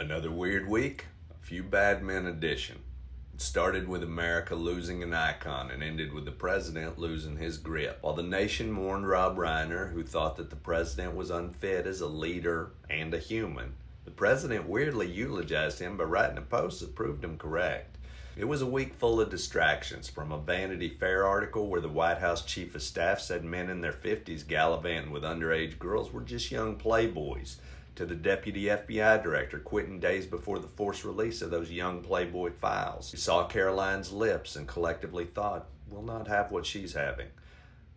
Another weird week, a few bad men edition. It started with America losing an icon and ended with the president losing his grip. While the nation mourned Rob Reiner, who thought that the president was unfit as a leader and a human, the president weirdly eulogized him by writing a post that proved him correct. It was a week full of distractions, from a Vanity Fair article where the White House chief of staff said men in their 50s gallivanting with underage girls were just young playboys, to the deputy FBI director quitting days before the forced release of those young Playboy files. We saw Caroline's lips and collectively thought, we'll not have what she's having.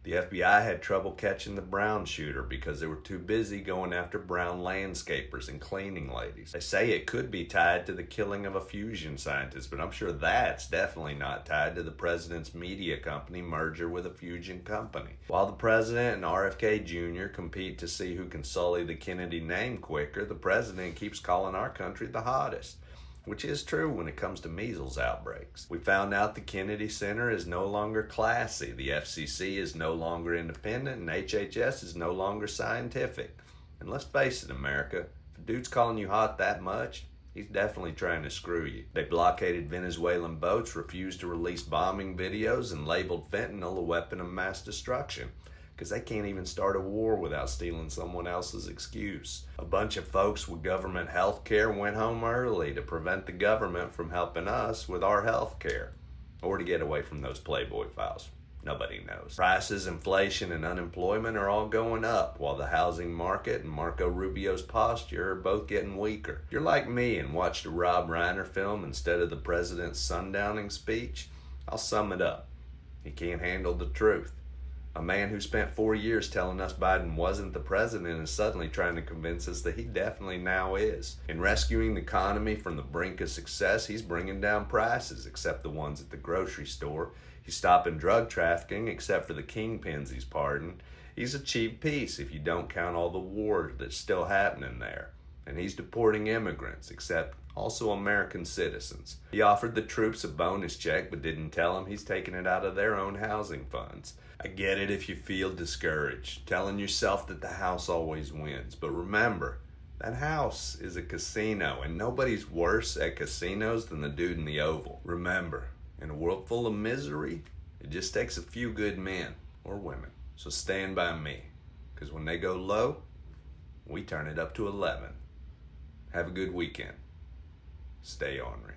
The FBI had trouble catching the Brown shooter because they were too busy going after Brown landscapers and cleaning ladies. They say it could be tied to the killing of a fusion scientist, but I'm sure that's definitely not tied to the president's media company merger with a fusion company. While the president and RFK Jr. compete to see who can sully the Kennedy name quicker, the president keeps calling our country the hottest, which is true when it comes to measles outbreaks. We found out the Kennedy Center is no longer classy, the FCC is no longer independent, and HHS is no longer scientific. And let's face it, America, if a dude's calling you hot that much, he's definitely trying to screw you. They blockaded Venezuelan boats, refused to release bombing videos, and labeled fentanyl a weapon of mass destruction, because they can't even start a war without stealing someone else's excuse. A bunch of folks with government health care went home early to prevent the government from helping us with our health care, or to get away from those Playboy files. Nobody knows. Prices, inflation, and unemployment are all going up, while the housing market and Marco Rubio's posture are both getting weaker. If you're like me and watched a Rob Reiner film instead of the president's sundowning speech, I'll sum it up. He can't handle the truth. A man who spent 4 years telling us Biden wasn't the president is suddenly trying to convince us that he definitely now is. In rescuing the economy from the brink of success, he's bringing down prices, except the ones at the grocery store. He's stopping drug trafficking, except for the kingpins he's pardoned. He's achieved peace, if you don't count all the war that's still happening there. And he's deporting immigrants, except also American citizens. He offered the troops a bonus check, but didn't tell them he's taking it out of their own housing funds. I get it if you feel discouraged, telling yourself that the house always wins. But remember, that house is a casino, and nobody's worse at casinos than the dude in the Oval. Remember, in a world full of misery, it just takes a few good men or women. So stand by me, because when they go low, we turn it up to 11. Have a good weekend. Stay ornery.